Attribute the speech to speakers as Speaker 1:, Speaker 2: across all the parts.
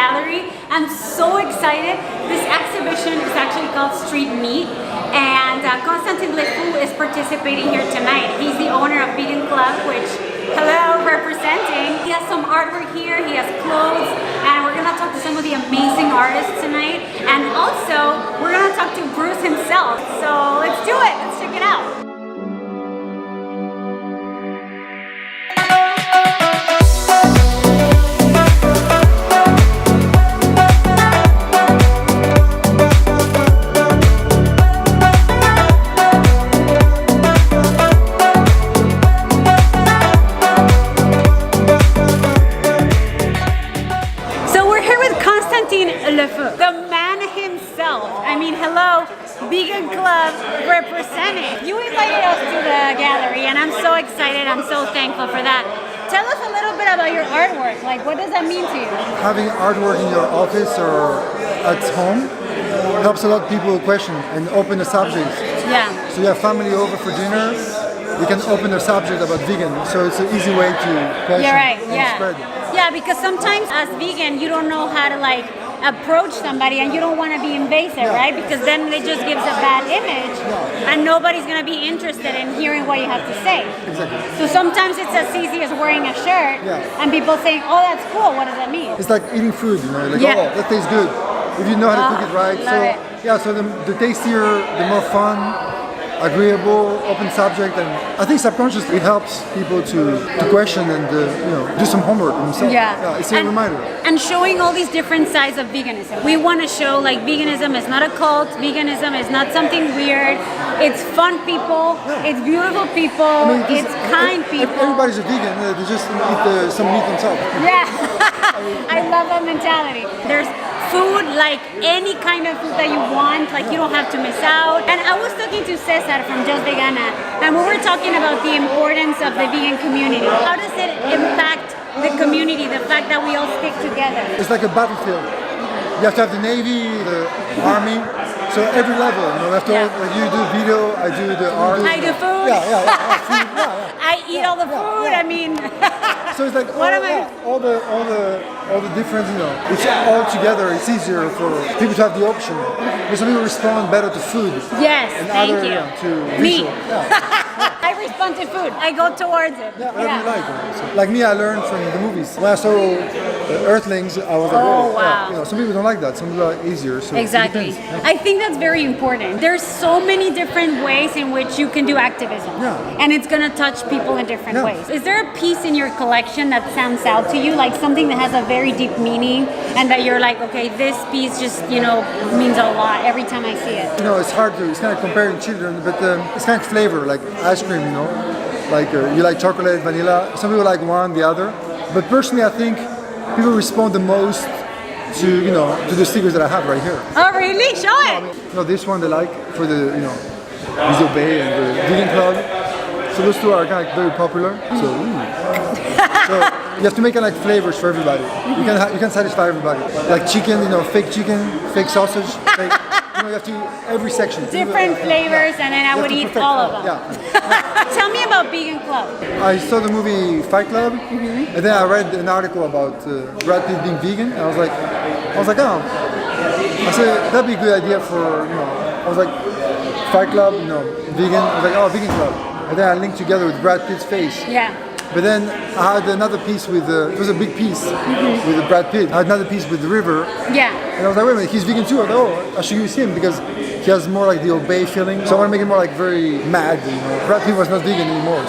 Speaker 1: Gallery. I'm so excited. This exhibition is actually called Street Meat, and Constantin Le Fou is participating here tonight. He's the owner of Vegan Club, which, hello, representing. He has some artwork here, he has clothes, and we're gonna talk to some of the amazing artists tonight. And also, we're gonna talk to Bruce himself. So let's do it, let's check it out. Le Fou, the man himself. I mean, hello, Vegan Club representing. You invited us to the gallery, and I'm so excited. I'm so thankful for that. Tell us a little bit about your artwork. Like, what does that mean to you?
Speaker 2: Having artwork in your office or at home helps a lot of people question and open the subject.
Speaker 1: Yeah.
Speaker 2: So you have family over for dinner, you can open the subject about vegan. So it's an easy way to question and spread.
Speaker 1: Yeah, because sometimes as vegan, you don't know how to like approach somebody, and you don't want to be invasive, right? Because then it just gives a bad image, and nobody's going to be interested in hearing what you have to say.
Speaker 2: Exactly.
Speaker 1: So sometimes it's as easy as wearing a shirt, and people saying, "Oh, that's cool. What does that mean?"
Speaker 2: It's like eating food, you know, like oh, that tastes good. If you know how to cook it right, so the tastier, the more fun, agreeable, open subject, and I think subconsciously it helps people to question and do some homework themselves. Yeah, it's a reminder.
Speaker 1: And showing all these different sides of veganism. We want to show like veganism is not a cult. Veganism is not something weird. It's fun people. It's beautiful people. It's kind people.
Speaker 2: Everybody's a vegan. They just eat some meat themselves.
Speaker 1: Yeah, I love that mentality. There's food, like any kind of food that you want, like you don't have to miss out. And I was talking to Cesar from Just Vegana, and we were talking about the importance of the vegan community. How does it impact the community, the fact that we all stick together?
Speaker 2: It's like a battlefield. You have to have the Navy, the Army, so every level, you have to, like you do video, I do the art.
Speaker 1: I do food. I eat all the food, I mean.
Speaker 2: So it's like all the different, it's all together. It's easier for people to have the option. Because some people respond better to food.
Speaker 1: Yes,
Speaker 2: and
Speaker 1: thank
Speaker 2: other,
Speaker 1: you.
Speaker 2: To
Speaker 1: Me.
Speaker 2: I
Speaker 1: respond to food. I go towards it.
Speaker 2: Whatever you like. So, like me, I learned from the movies. When I saw Earthlings, I was like,
Speaker 1: oh wow.
Speaker 2: Some people don't like that. Some people are easier. So
Speaker 1: exactly. I think that's very important. There's so many different ways in which you can do activism. And it's going to touch people in different ways. Is there a piece in your collection that stands out to you, like something that has a very deep meaning and that you're like, okay, this piece just, means a lot every time I see it?
Speaker 2: It's hard to, it's kind of comparing children, but it's kind of flavor, like ice cream, like you like chocolate, vanilla. Some people like one, the other. But personally, I think people respond the most to the stickers that I have right here.
Speaker 1: Oh, really? Show it.
Speaker 2: This one they like for the, Disobey and the Vegan Club. So those two are kind of very popular. So you have to make like flavors for everybody. You can satisfy everybody. Like chicken, fake chicken, fake sausage, fake. You have to every section.
Speaker 1: Different flavors, and then I would eat all of them. Tell me about Vegan Club.
Speaker 2: I saw the movie Fight Club, and then I read an article about Brad Pitt being vegan, and I was like, oh, I said that'd be a good idea for I was like, Fight Club, vegan. I was like, oh, Vegan Club, and then I linked together with Brad Pitt's face.
Speaker 1: Yeah.
Speaker 2: But then I had another piece with it was a big piece with Brad Pitt. I had another piece with the river.
Speaker 1: Yeah.
Speaker 2: And I was like, wait a minute, he's vegan too. I thought, I should use him because he has more like the obey feeling. So I want to make it more like very mad. Brad Pitt was not vegan anymore.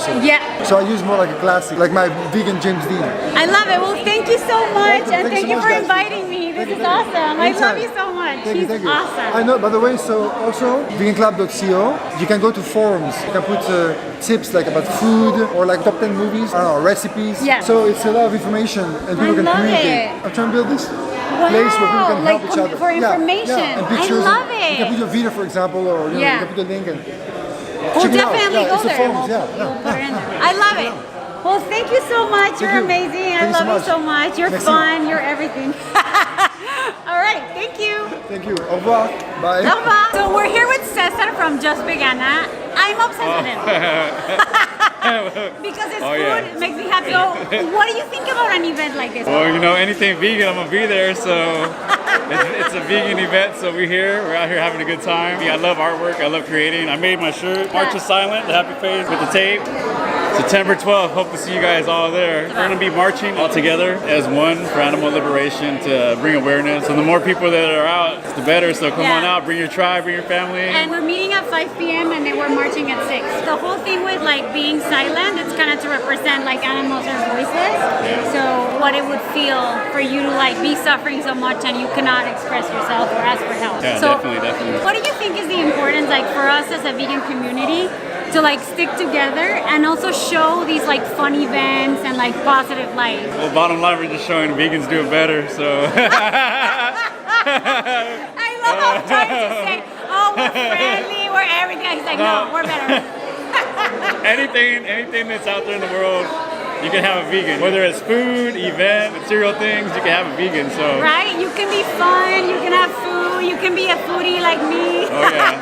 Speaker 2: So I use more like a classic, like my vegan James Dean.
Speaker 1: I love it. Well, thank you so much, and thank you for inviting me. This is awesome. I love you so much.
Speaker 2: Thank you.
Speaker 1: Awesome.
Speaker 2: I know. By the way, so also veganclub.co. You can go to forums. You can put tips like about food or like top 10 movies. I don't know, recipes.
Speaker 1: Yeah.
Speaker 2: So it's a lot of information, and people can communicate. I'm trying to build this place where people can help each other.
Speaker 1: For information.
Speaker 2: And pictures.
Speaker 1: I love it.
Speaker 2: You can put your video, for example, or you can put the link and
Speaker 1: we'll definitely go there. We'll put it in there. I love it. Well, thank you so much. You're amazing. I love you so much. You're fun. You're everything. All right. Thank you.
Speaker 2: Thank you. Au revoir. Bye.
Speaker 1: Au revoir. So we're here with Cesar from Just Vegana. I'm obsessed with him. Because it's
Speaker 3: Oh,
Speaker 1: food,
Speaker 3: yeah.
Speaker 1: it makes me happy. So, what do you think about an event like this?
Speaker 3: Well, you know, anything vegan, I'm gonna be there. So it's a vegan event. So we're out here having a good time. Yeah, I love artwork. I love creating. I made my shirt, March is Silent, the happy face with the tape. September 12th, hope to see you guys all there. We're gonna be marching all together as one for animal liberation to bring awareness. So the more people that are out, the better. So come on out, bring your tribe, bring your family.
Speaker 1: And we're meeting at 5 p.m. and then we're marching at 6. The whole thing with like being silent, it's kind of to represent like animals are voices. So what it would feel for you to like be suffering so much and you cannot express yourself or ask for help.
Speaker 3: Yeah,
Speaker 1: so
Speaker 3: definitely.
Speaker 1: What do you think is the importance like for us as a vegan community to like stick together and also show these like fun events and like positive light?
Speaker 3: Well, bottom line, we're just showing vegans do it better. So.
Speaker 1: I love how I'm trying to say, oh, we're friendly, we're everything. He's like, no, we're better.
Speaker 3: anything that's out there in the world, you can have a vegan. Whether it's food, event, material things, you can have a vegan. So.
Speaker 1: Right? You can be fun, you can have food, you can be a foodie like me.
Speaker 3: Oh yeah.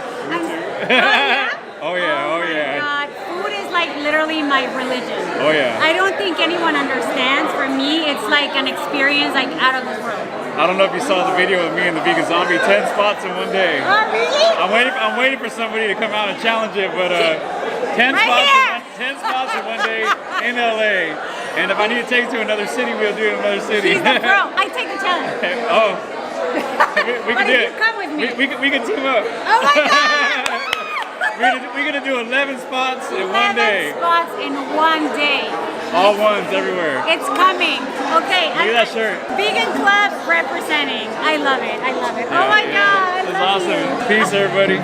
Speaker 1: Oh yeah?
Speaker 3: Oh yeah, oh yeah.
Speaker 1: God. Food is like literally my religion.
Speaker 3: Oh yeah.
Speaker 1: I don't think anyone understands. For me, it's like an experience like out of this world.
Speaker 3: I don't know if you saw the video of me and the vegan zombie, 10 spots in one day.
Speaker 1: Oh, really?
Speaker 3: I'm waiting for somebody to come out and challenge it, but 10 spots in one day in LA. And if I need to take it to another city, we'll do it in another city.
Speaker 1: He's the pro. I take the challenge.
Speaker 3: Oh. We
Speaker 1: But
Speaker 3: can do
Speaker 1: if
Speaker 3: it.
Speaker 1: you come with me.
Speaker 3: We can team up.
Speaker 1: Oh my God!
Speaker 3: We're gonna do 11 spots in one day.
Speaker 1: 11 spots in one day.
Speaker 3: All ones everywhere.
Speaker 1: It's coming. Okay.
Speaker 3: Look at that shirt.
Speaker 1: Vegan Club representing. I love it. I love it. Oh my God.
Speaker 3: It's
Speaker 1: I love
Speaker 3: awesome.
Speaker 1: you.
Speaker 3: Peace, everybody.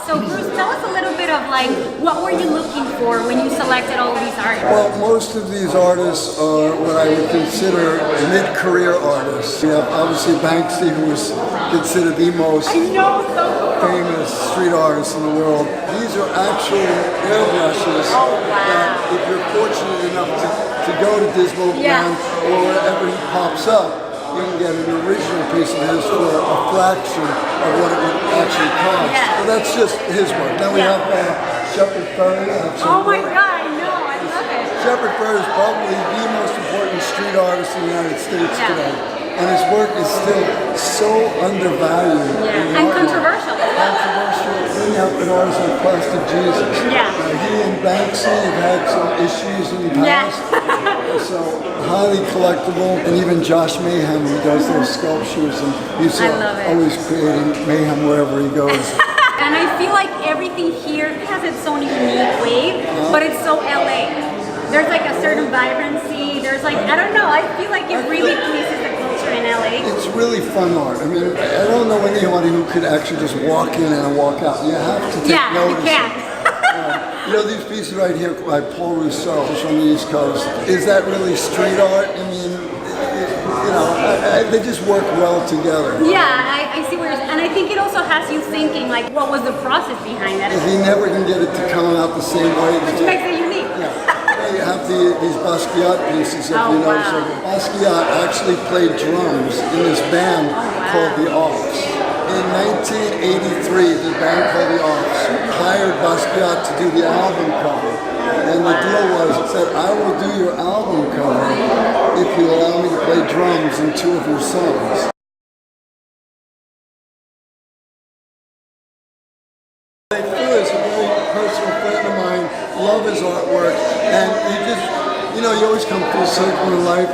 Speaker 1: So Bruce, tell us a little bit of like, what were you looking for when you selected all of these artists?
Speaker 2: Well, most of these artists are what I would consider mid-career artists. You have obviously Banksy, who is considered the most famous street artist in the world. These are actual airbrushes that if you're fortunate enough to go to Disneyland or wherever he pops up, you can get an original piece of his for a fraction of what it would actually cost. So that's just his work. Then we have Shepard Fairey.
Speaker 1: Oh my God, I know, I love it.
Speaker 2: Shepard Fairey is probably the most important street artist in the United States today. And his work is still so undervalued.
Speaker 1: And controversial.
Speaker 2: Controversial. Then you have an artist like Plastic Jesus. He and Banksy have had some issues in the past. So highly collectible. And even Josh Mayhem, who does those sculptures, and he's always creating mayhem wherever he goes.
Speaker 1: And I feel like everything here has its own unique wave, but it's so LA. There's like a certain vibrancy. There's like, I don't know, I feel like it really pleases the culture in LA.
Speaker 2: It's really fun art. I mean, I don't know anybody who could actually just walk in and walk out. You have to take notice.
Speaker 1: You can't.
Speaker 2: You know, these pieces right here by Paul Rousseau, who's from the East Coast, is that really street art? I mean, you know, they just work well together.
Speaker 1: Yeah, I see where you're saying. And I think it also has you thinking, like, what was the process behind that?
Speaker 2: He never can get it to come out the same way.
Speaker 1: Which makes it unique.
Speaker 2: You have these Basquiat pieces, if you notice. Basquiat actually played drums in this band called The Offs. In 1983, the band called The Offs hired Basquiat to do the album cover. And the deal was, said, I will do your album cover if you allow me to play drums in 2 of your songs. Le Fou is a very personal friend of mine, love his artwork, and you always come full circle in life.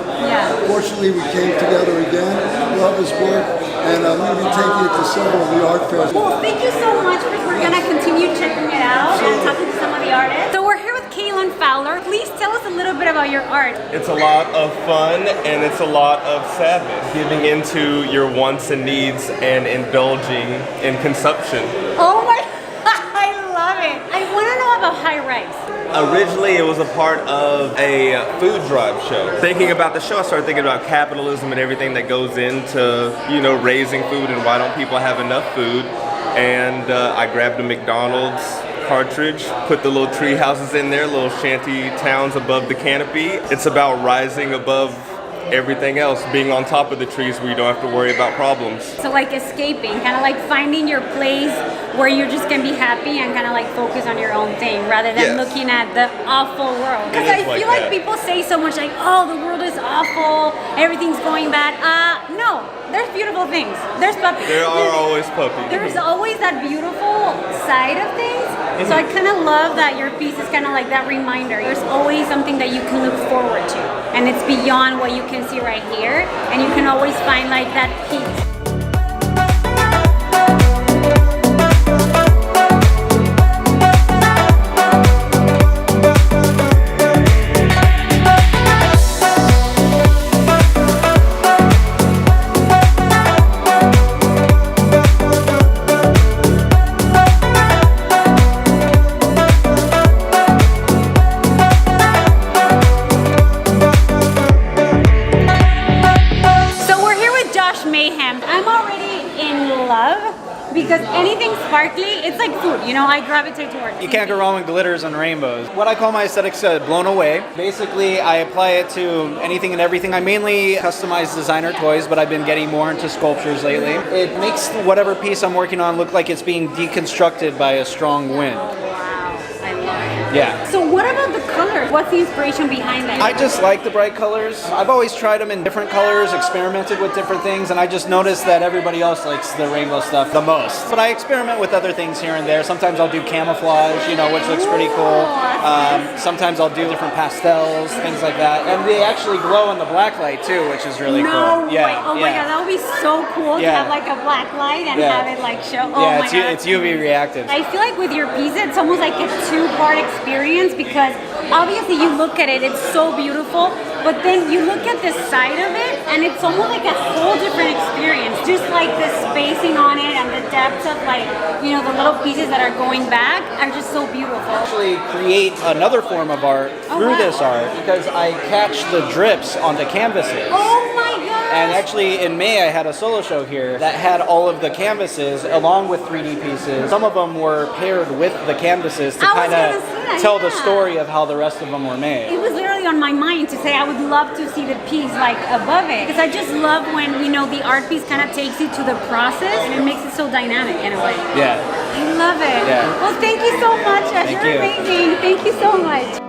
Speaker 2: Fortunately, we came together again, love his work, and I'm going to be taking it to several of the art fairs.
Speaker 1: Well, thank you so much, because we're going to continue checking it out and talking to some of the artists. So we're here with Kelon Fowler. Please tell us a little bit about your art.
Speaker 4: It's a lot of fun and it's a lot of sadness. Giving into your wants and needs and indulging in consumption.
Speaker 1: Oh my, I love it. I want to know about high rise.
Speaker 4: Originally, it was a part of a food drive show. Thinking about the show, I started thinking about capitalism and everything that goes into, you know, raising food and why don't people have enough food. And I grabbed a McDonald's cartridge, put the little tree houses in there, little shanty towns above the canopy. It's about rising above everything else, being on top of the trees where you don't have to worry about problems.
Speaker 1: So like escaping, kind of like finding your place where you're just gonna be happy and kind of like focus on your own thing rather than looking at the awful world. Because I feel like people say so much like, oh, the world is awful, everything's going bad. No, there's beautiful things. There's puppies.
Speaker 4: There are always puppies.
Speaker 1: There's always that beautiful side of things. So I kind of love that your piece is kind of like that reminder. There's always something that you can look forward to. And it's beyond what you can see right here. And you can always find like that peace. Because anything sparkly, it's like food, you know, I gravitate towards it.
Speaker 5: You can't go wrong with glitters and rainbows. What I call my aesthetics blown away. Basically, I apply it to anything and everything. I mainly customize designer toys, but I've been getting more into sculptures lately. It makes whatever piece I'm working on look like it's being deconstructed by a strong wind.
Speaker 1: Wow, I love it.
Speaker 5: Yeah.
Speaker 1: So what about the colors? What's the inspiration behind that?
Speaker 5: I just like the bright colors. I've always tried them in different colors, experimented with different things, and I just noticed that everybody else likes the rainbow stuff the most. But I experiment with other things here and there. Sometimes I'll do camouflage, you know, which looks pretty cool. Sometimes I'll do different pastels, things like that. And they actually glow in the black light too, which is really cool.
Speaker 1: Way. Oh my god, that would be so cool to have like a black light and have it like show. Oh my god.
Speaker 5: It's UV reactive.
Speaker 1: I feel like with your piece, it's almost like a two-part experience because obviously you look at it, it's so beautiful, but then you look at the side of it and it's almost like a whole different experience. Just like the spacing on it and the depth of like, you know, the little pieces that are going back are just so beautiful.
Speaker 5: Actually create another form of art through this art because I catch the drips onto canvases.
Speaker 1: Oh my god!
Speaker 5: And actually in May I had a solo show here that had all of the canvases along with 3D pieces. Some of them were paired with the canvases to kind of tell the story of how the rest of them were made.
Speaker 1: It was literally on my mind to say I would love to see the piece like above it because I just love when, you know, the art piece kind of takes you to the process and it makes it so dynamic in a way.
Speaker 5: Yeah.
Speaker 1: I love it.
Speaker 5: Yeah.
Speaker 1: Well, thank you so much. You're amazing. Thank you so much.